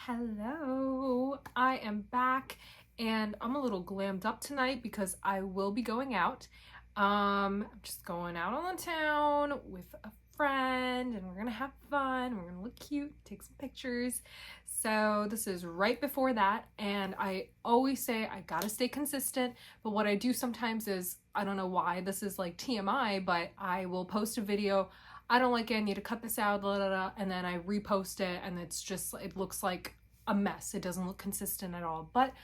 Hello, I am back and I'm a little glammed up tonight because I will be going out. I'm just going out on the town with a friend and we're gonna have fun. We're gonna look cute, take some pictures. So this is right before that, and I always say I gotta stay consistent, but what I do sometimes is, I don't know why this is like TMI, but I will post a video. I don't like it, I need to cut this out, blah, blah, blah, and then I repost it and it's just, it looks like a mess. It doesn't look consistent at all. But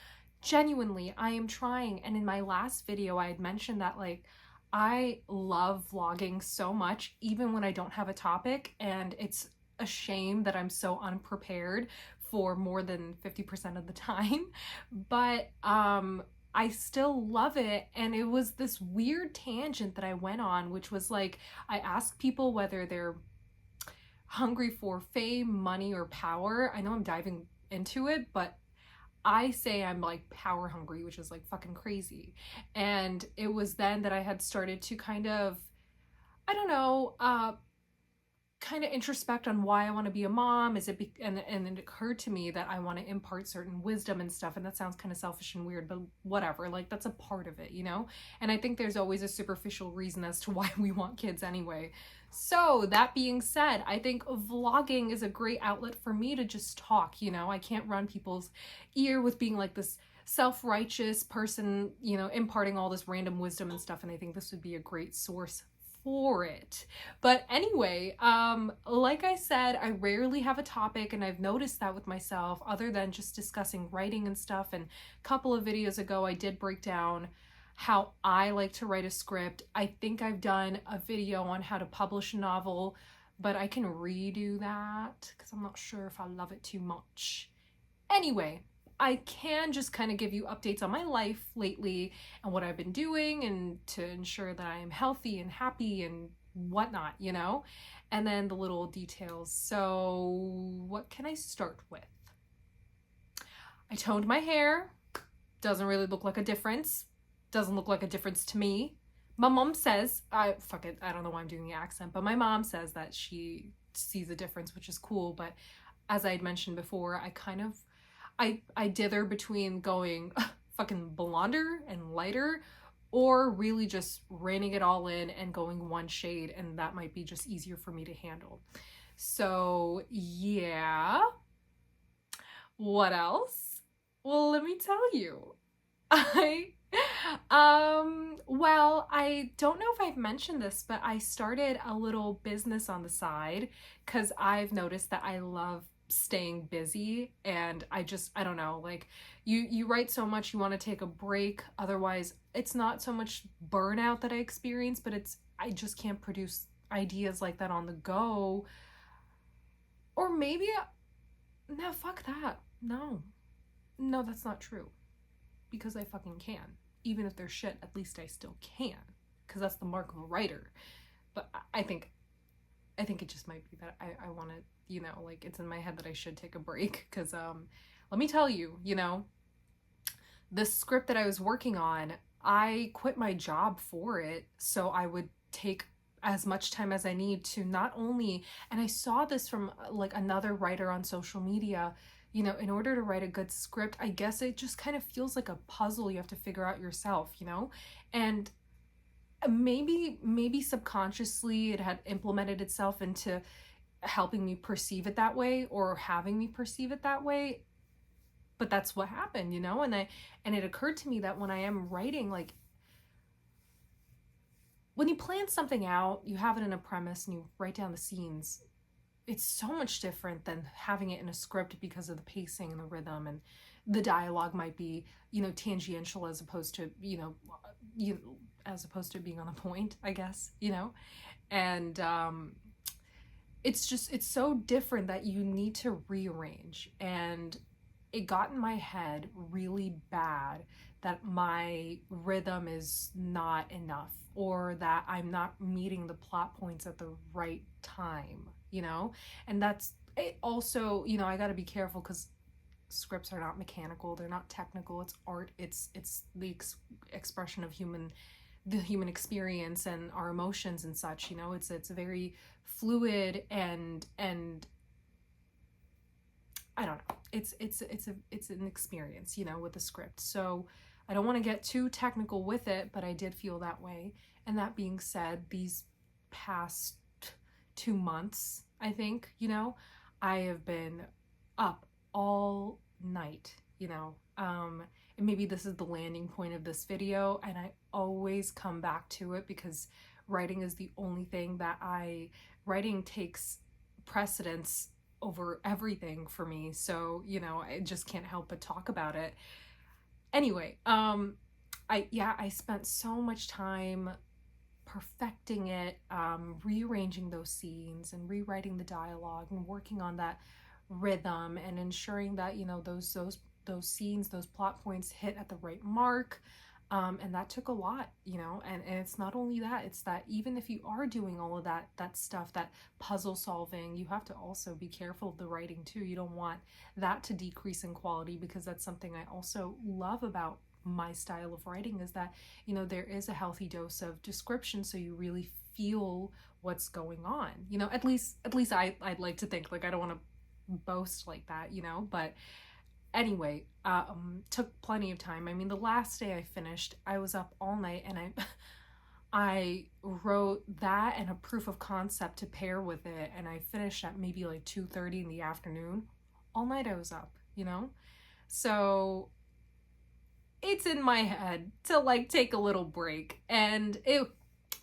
genuinely, I am trying. And in my last video, I had mentioned that like I love vlogging so much, even when I don't have a topic, and it's a shame that I'm so unprepared for more than 50% of the time. But I still love it. And it was this weird tangent that I went on, which was like, I asked people whether they're hungry for fame, money, or power. I know I'm diving into it, but I say I'm like power hungry, which is like fucking crazy. And it was then that I had started to kind of, I don't know, kind of introspect on why I want to be a mom. Is it and it occurred to me that I want to impart certain wisdom and stuff, and that sounds kind of selfish and weird, but whatever, like that's a part of it, you know? And I think there's always a superficial reason as to why we want kids anyway. So that being said, I think vlogging is a great outlet for me to just talk, you know? I can't run people's ear with being like this self-righteous person, you know, imparting all this random wisdom and stuff, and I think this would be a great source for it. But anyway, like I said, I rarely have a topic, and I've noticed that with myself, other than just discussing writing and stuff. And a couple of videos ago I did break down how I like to write a script. I think I've done a video on how to publish a novel, but I can redo that because I'm not sure if I love it too much. Anyway, I can just kind of give you updates on my life lately and what I've been doing, and to ensure that I am healthy and happy and whatnot, you know? And then the little details. So what can I start with? I toned my hair. Doesn't really look like a difference. Doesn't look like a difference to me. My mom says, fuck it, I don't know why I'm doing the accent, but my mom says that she sees a difference, which is cool. But as I had mentioned before, I dither between going fucking blonder and lighter, or really just reining it all in and going one shade, and that might be just easier for me to handle. So yeah. What else? Well, let me tell you. Well, I don't know if I've mentioned this, but I started a little business on the side because I've noticed that I love staying busy, and I don't know, like you write so much, you want to take a break, otherwise it's not so much burnout that I experience, but I just can't produce ideas like that on the go. Or maybe no, fuck that. No, that's not true, because I fucking can. Even if they're shit, at least I still can, because that's the mark of a writer. But I think it just might be that I want to, you know, like it's in my head that I should take a break, because let me tell you, you know, this script that I was working on, I quit my job for it so I would take as much time as I need to not only, and I saw this from like another writer on social media, you know, in order to write a good script, I guess it just kind of feels like a puzzle you have to figure out yourself, you know? And maybe subconsciously it had implemented itself into helping me perceive it that way, or having me perceive it that way. But that's what happened, you know? And it occurred to me that when I am writing, like when you plan something out, you have it in a premise and you write down the scenes, it's so much different than having it in a script, because of the pacing and the rhythm, and the dialogue might be, you know, tangential as opposed to, as opposed to being on the point, I guess, you know? And it's so different that you need to rearrange. And it got in my head really bad that my rhythm is not enough, or that I'm not meeting the plot points at the right time, you know? And that's it. Also, you know, I got to be careful, because scripts are not mechanical, they're not technical, it's art, it's the expression of the human experience and our emotions and such, you know? It's very fluid, and I don't know. it's an experience, you know, with the script. So I don't want to get too technical with it, but I did feel that way. And that being said, these past 2 months, I think, you know, I have been up all night, you know. And maybe this is the landing point of this video, and I always come back to it because writing is the only thing that writing takes precedence over everything for me. So, you know, I just can't help but talk about it. Anyway, I spent so much time perfecting it, rearranging those scenes and rewriting the dialogue and working on that rhythm and ensuring that, you know, those scenes, those plot points hit at the right mark. And that took a lot, you know, and it's not only that, it's that even if you are doing all of that stuff, that puzzle solving, you have to also be careful of the writing too. You don't want that to decrease in quality, because that's something I also love about my style of writing, is that, you know, there is a healthy dose of description, so you really feel what's going on, you know. At least I'd like to think. Like, I don't want to boast like that, you know, but anyway, took plenty of time. I mean, the last day I finished, I was up all night, and I wrote that and a proof of concept to pair with it, and I finished at maybe like 2:30 in the afternoon. All night I was up, you know. So it's in my head to like take a little break, and it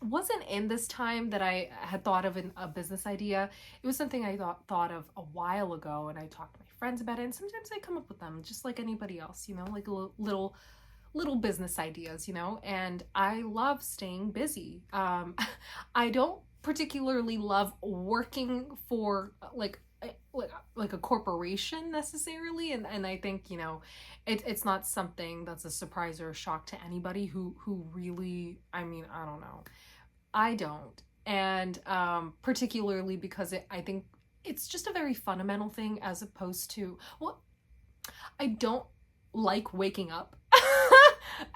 wasn't in this time that I had thought of a business idea. It was something I thought of a while ago, and I talked to my friends about it, and sometimes I come up with them just like anybody else, you know, like little business ideas, you know. And I love staying busy. I don't particularly love working for like a corporation necessarily, and I think, you know, it's not something that's a surprise or a shock to anybody who really, I mean, I don't know, I don't. And particularly because I think it's just a very fundamental thing, as opposed to, well, I don't like waking up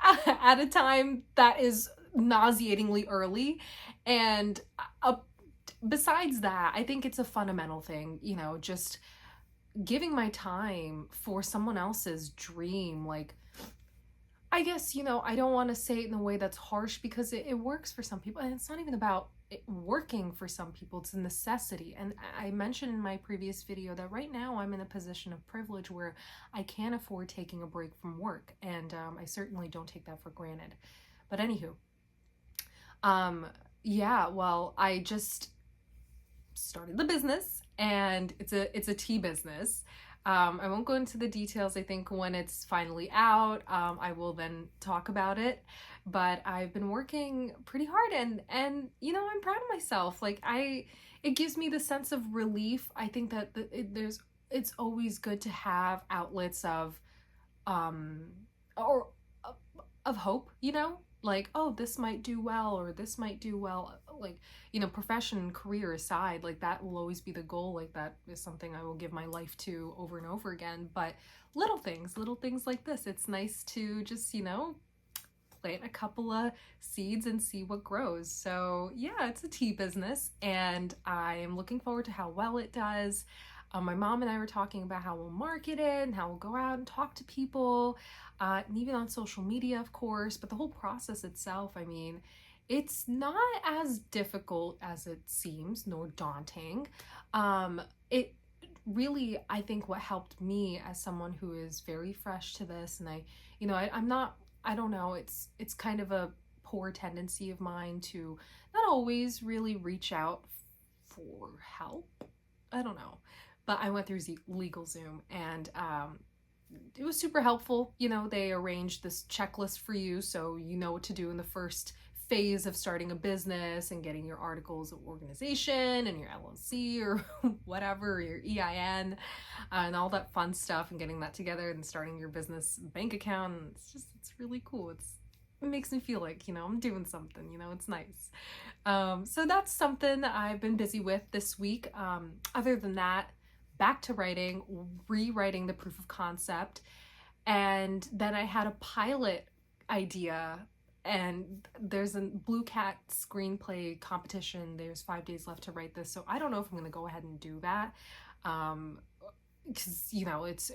at a time that is nauseatingly early. And besides that, I think it's a fundamental thing, you know, just giving my time for someone else's dream. Like, I guess, you know, I don't want to say it in a way that's harsh, because it works for some people, and it's not even about it working for some people, it's a necessity. And I mentioned in my previous video that right now I'm in a position of privilege where I can afford taking a break from work, and I certainly don't take that for granted. But anywho, yeah, well, I just started the business, and it's a tea business. I won't go into the details. I think when it's finally out, I will then talk about it. But I've been working pretty hard, and you know, I'm proud of myself. Like, it gives me the sense of relief. I think that it's always good to have outlets of or of hope, you know? Like, oh, this might do well, or this might do well. Like, you know, profession, career aside, like, that will always be the goal. Like, that is something I will give my life to over and over again. But little things like this, it's nice to just, you know, plant a couple of seeds and see what grows. So yeah, it's a tea business, and I am looking forward to how well it does. My mom and I were talking about how we'll market it and how we'll go out and talk to people, and even on social media, of course. But the whole process itself, I mean, it's not as difficult as it seems, nor daunting. It really, I think what helped me as someone who is very fresh to this, and you know, I'm not, I don't know, it's kind of a poor tendency of mine to not always really reach out for help. I don't know. But I went through LegalZoom, and it was super helpful. You know, they arranged this checklist for you, so you know what to do in the first phase of starting a business and getting your articles of organization and your LLC or whatever, your EIN, and all that fun stuff, and getting that together and starting your business bank account. And it's really cool. It makes me feel like, you know, I'm doing something, you know, it's nice. So that's something that I've been busy with this week. Other than that, back to writing, rewriting the proof of concept. And then I had a pilot idea, and there's a Blue Cat screenplay competition. There's 5 days left to write this, so I don't know if I'm going to go ahead and do that. because, you know, it's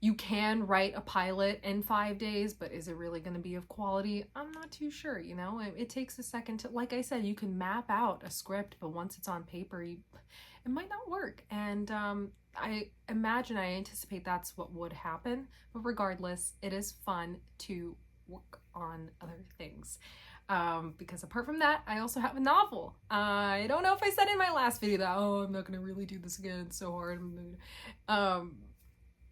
you can write a pilot in 5 days, but is it really going to be of quality? I'm not too sure, you know. It takes a second to, like I said, you can map out a script, but once it's on paper, it might not work. And I anticipate that's what would happen. But regardless, it is fun to work on other things. Because apart from that, I also have a novel. I don't know if I said in my last video that, oh, I'm not going to really do this again. It's so hard.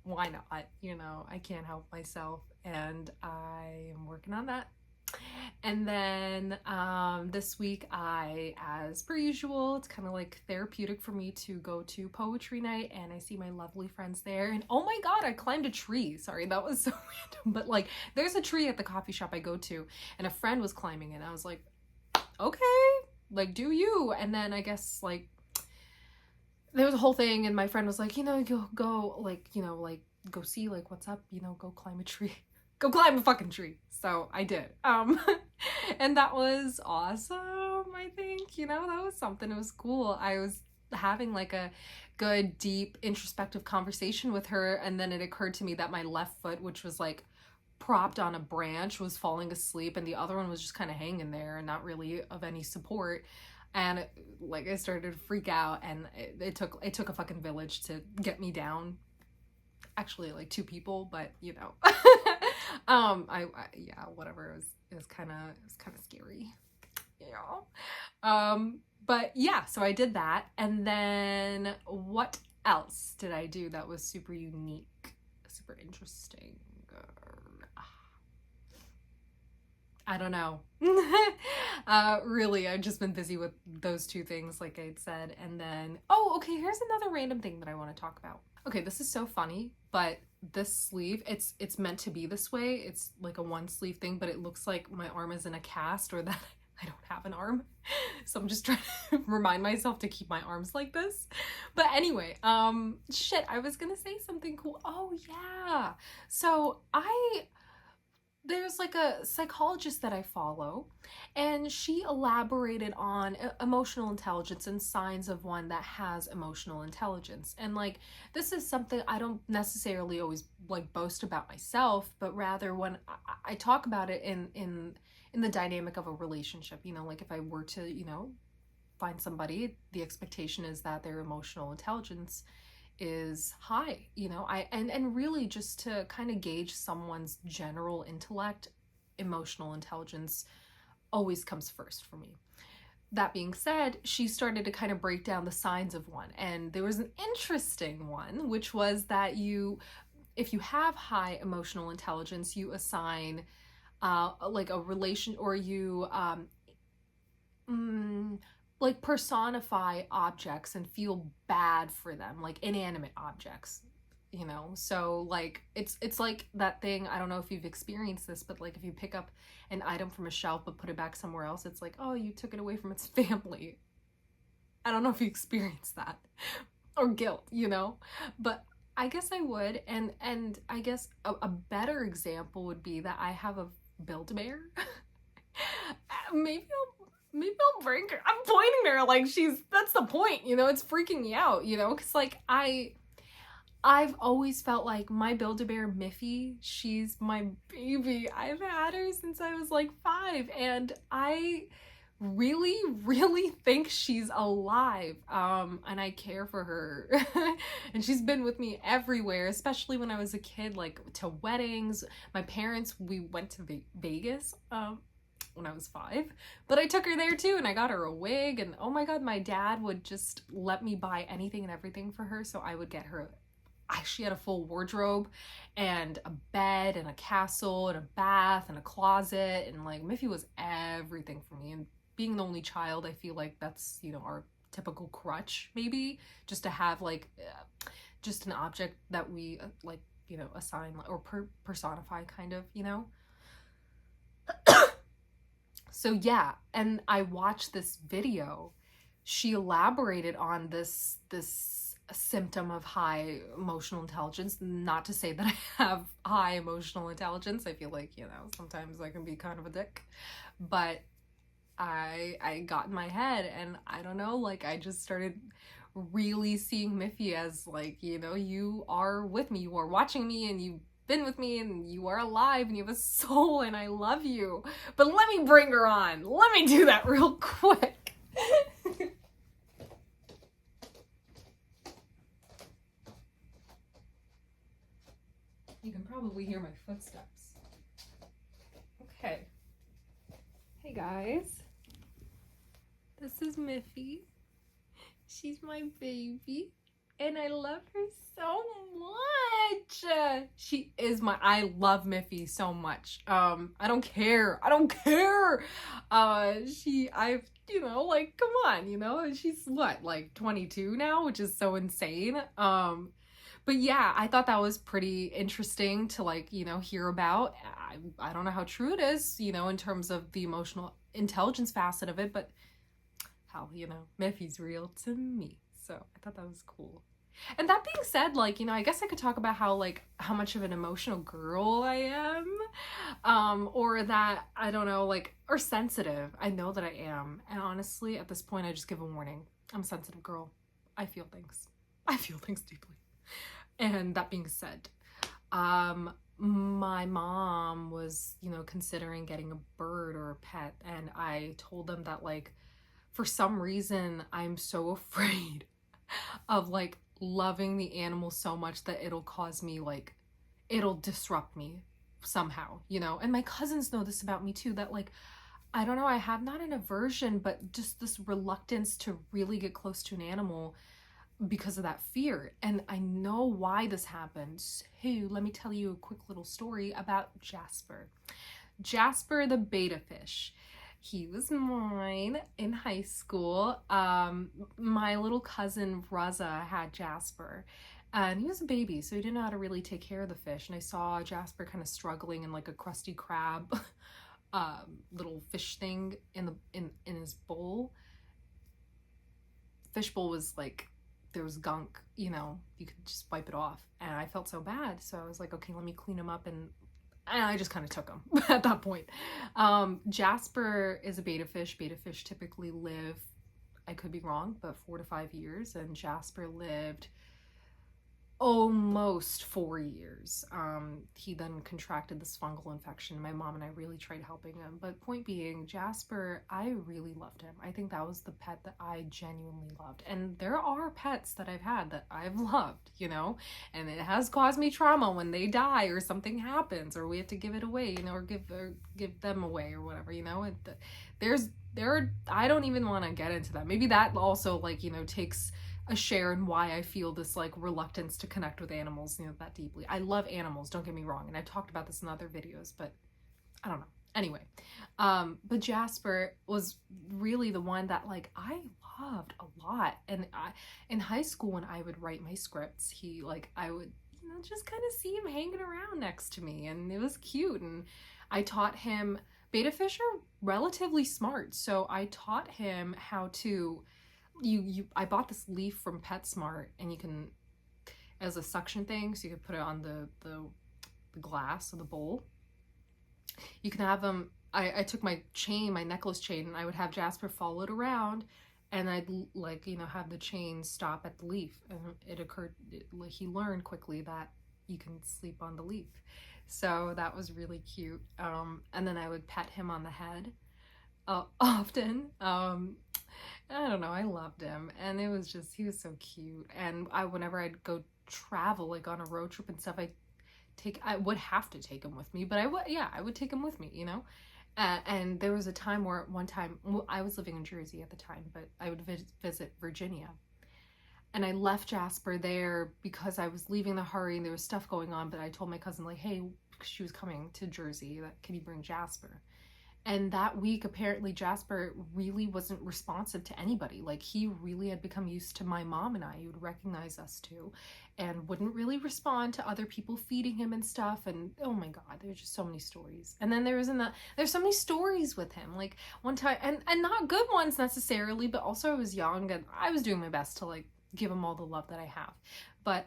Why not? You know, I can't help myself, and I am working on that. And then this week, as per usual, it's kind of like therapeutic for me to go to poetry night, and I see my lovely friends there. And oh my god, I climbed a tree. Sorry, that was so random, but like there's a tree at the coffee shop I go to, and a friend was climbing it. I was like, okay, like do you? And then I guess like there was a whole thing, and my friend was like, you know, go like, you know, like go see like what's up, you know, go climb a tree. Go climb a fucking tree. So I did. And that was awesome, I think. You know, that was something. It was cool. I was having like a good, deep, introspective conversation with her, and then it occurred to me that my left foot, which was like propped on a branch, was falling asleep, and the other one was just kind of hanging there and not really of any support. And like I started to freak out, and it took a fucking village to get me down. Actually, like 2 people, but you know. Yeah, whatever. It was kind of scary, you know. But yeah, so I did that, and then what else did I do that was super unique, super interesting? I don't know. Really, I've just been busy with those 2 things, like I said. And then, oh, okay, here's another random thing that I want to talk about. Okay, this is so funny, but this sleeve, it's meant to be this way. It's like a 1 sleeve thing, but it looks like my arm is in a cast, or that I don't have an arm. So I'm just trying to remind myself to keep my arms like this. But anyway, shit, I was gonna say something cool. Oh yeah. So there's like a psychologist that I follow, and she elaborated on emotional intelligence and signs of one that has emotional intelligence. And like, this is something I don't necessarily always like boast about myself, but rather when I talk about it in the dynamic of a relationship. You know, like if I were to, you know, find somebody, the expectation is that their emotional intelligence is high, you know. And really just to kind of gauge someone's general intellect, emotional intelligence always comes first for me. That being said, she started to kind of break down the signs of one, and there was an interesting one, which was that if you have high emotional intelligence, you assign like a relation, or you like personify objects and feel bad for them, like inanimate objects, you know. So like it's like that thing, I don't know if you've experienced this, but like if you pick up an item from a shelf but put it back somewhere else, it's like, oh, you took it away from its family. I don't know if you experienced that. Or guilt, you know. But I guess I would. And I guess a better example would be that I have a Build-A-Bear. maybe I'll bring her. I'm pointing her like that's the point, you know. It's freaking me out, you know, because like I've always felt like my Build-A-Bear Miffy, she's my baby. I've had her since I was like 5, and I really, really think she's alive. And I care for her. And she's been with me everywhere, especially when I was a kid, like to weddings. My parents, we went to Vegas when I was 5, but I took her there too, and I got her a wig, and oh my god, my dad would just let me buy anything and everything for her, so I would get her. She had a full wardrobe and a bed and a castle and a bath and a closet, and like Miffy was everything for me. And being the only child, I feel like that's, you know, our typical crutch, maybe, just to have like just an object that we like, you know, assign or personify, kind of, you know. So yeah, and I watched this video. She elaborated on this symptom of high emotional intelligence. Not to say that I have high emotional intelligence. I feel like, you know, sometimes I can be kind of a dick, but I got in my head, and I don't know, like I just started really seeing Miffy as like, you know, you are with me, you are watching me, and you've been with me, and you are alive, and you have a soul, and I love you. But let me bring her on. Let me do that real quick. You can probably hear my footsteps. Okay. Hey guys. This is Miffy. She's my baby. And I love her so much. She is I love Miffy so much. I don't care. You know, like, come on, you know, she's what, like 22 now, which is so insane. But yeah, I thought that was pretty interesting to, like, you know, hear about. I don't know how true it is, you know, in terms of the emotional intelligence facet of it, but how, you know, Miffy's real to me. So I thought that was cool. And that being said, like, you know, I guess I could talk about how, like, how much of an emotional girl I am. Or that, I don't know, like, or sensitive. I know that I am. And honestly, at this point, I just give a warning. I'm a sensitive girl. I feel things. I feel things deeply. And that being said, my mom was, you know, considering getting a bird or a pet. And I told them that, like, for some reason, I'm so afraid of, like, loving the animal so much that it'll cause me, like, it'll disrupt me somehow, you know? And my cousins know this about me too, that, like, I don't know, I have not an aversion, but just this reluctance to really get close to an animal because of that fear. And I know why this happens. So let me tell you a quick little story about Jasper. Jasper the betta fish. He was mine in high school. My little cousin Raza had Jasper, and he was a baby, so he didn't know how to really take care of the fish. And I saw Jasper kind of struggling in, like, a Krusty Krab little fish thing in his bowl. Fish bowl was like, there was gunk, you know, you could just wipe it off, and I felt so bad, so I was like, okay, let me clean him up, and I just kind of took him at that point. Jasper is a betta fish. Betta fish typically live, I could be wrong, but 4 to 5 years, and Jasper lived almost 4 years. He then contracted this fungal infection. My mom and I really tried helping him, but point being, Jasper, I really loved him. I think that was the pet that I genuinely loved. And there are pets that I've had that I've loved, you know, and it has caused me trauma when they die or something happens or we have to give it away, you know, or give them away or whatever, you know. I don't even want to get into that. Maybe that also, like, you know, takes a share in why I feel this, like, reluctance to connect with animals, you know, that deeply. I love animals, don't get me wrong, and I've talked about this in other videos, but I don't know. Anyway, but Jasper was really the one that, like, I loved a lot. And in high school, when I would write my scripts, I would, you know, just kind of see him hanging around next to me, and it was cute. And I taught him, betta fish are relatively smart, so I taught him how to, I bought this leaf from PetSmart, and you can, as a suction thing, so you can put it on the glass of the bowl. You can have them, I took my chain, my necklace chain, and I would have Jasper follow it around, and I'd, like, you know, have the chain stop at the leaf. And he learned quickly that you can sleep on the leaf. So that was really cute. And then I would pet him on the head often. I don't know, I loved him, and it was just, he was so cute. And whenever I'd go travel, like on a road trip and stuff, I would have to take him with me, but I would take him with me, you know. And there was a time where, one time, I was living in Jersey at the time, but I would visit Virginia, and I left Jasper there because I was leaving the hurry and there was stuff going on. But I told my cousin, like, hey, because she was coming to Jersey, that, can you bring Jasper? And that week, apparently, Jasper really wasn't responsive to anybody. Like, he really had become used to my mom and I. He would recognize us too, and wouldn't really respond to other people feeding him and stuff. And oh my God, there's just so many stories. And then there's so many stories with him. Like, one time, and not good ones necessarily, but also I was young and I was doing my best to, like, give him all the love that I have. But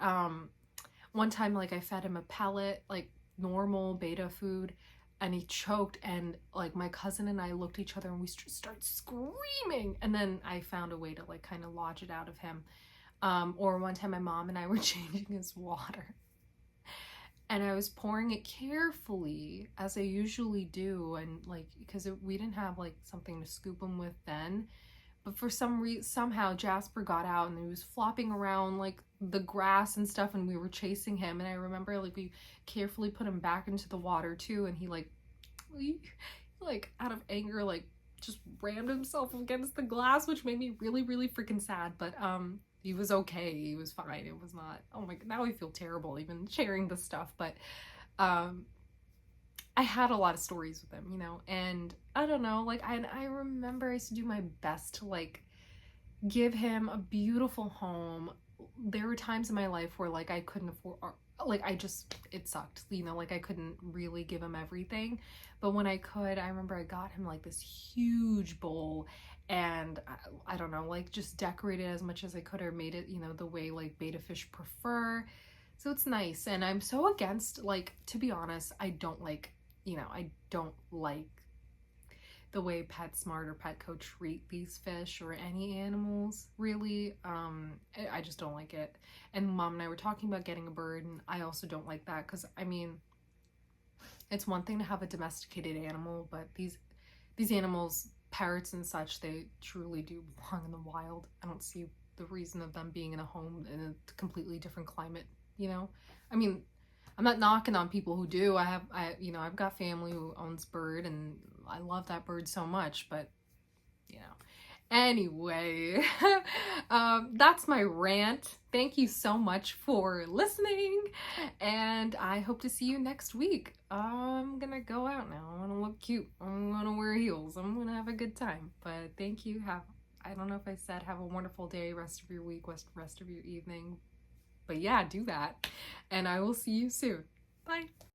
one time, like, I fed him a pellet, like normal betta food, and he choked, and, like, my cousin and I looked at each other and we started screaming. And then I found a way to, like, kind of lodge it out of him. Or one time my mom and I were changing his water, and I was pouring it carefully as I usually do, and like because we didn't have like something to scoop him with then. But for some reason, somehow Jasper got out and he was flopping around like the grass and stuff, and we were chasing him. And I remember like we carefully put him back into the water too, and he like out of anger like just rammed himself against the glass, which made me really really freaking sad. But he was okay. He was fine. It was not. Oh my god, now I feel terrible even sharing this stuff. But um I had a lot of stories with him, you know, and I don't know, like I remember I used to do my best to like give him a beautiful home. There were times in my life where like I couldn't afford, or like I just, it sucked, you know, like I couldn't really give him everything. But when I could, I remember I got him like this huge bowl, and I don't know, like just decorated as much as I could, or made it, you know, the way like betta fish prefer. So it's nice. And I'm so against, like, to be honest, I don't like, you know, I don't like the way PetSmart or Petco treat these fish or any animals, really. I just don't like it. And Mom and I were talking about getting a bird, and I also don't like that because, I mean, it's one thing to have a domesticated animal, but these animals, parrots and such, they truly do belong in the wild. I don't see the reason of them being in a home in a completely different climate, you know? I mean, I'm not knocking on people who do. You know, I've got family who owns bird, and I love that bird so much, but, you know. Anyway, that's my rant. Thank you so much for listening, and I hope to see you next week. I'm gonna go out now. I'm gonna look cute. I'm gonna wear heels. I'm gonna have a good time. But thank you. I don't know if I said have a wonderful day, rest of your week, rest of your evening. But yeah, do that. And I will see you soon. Bye.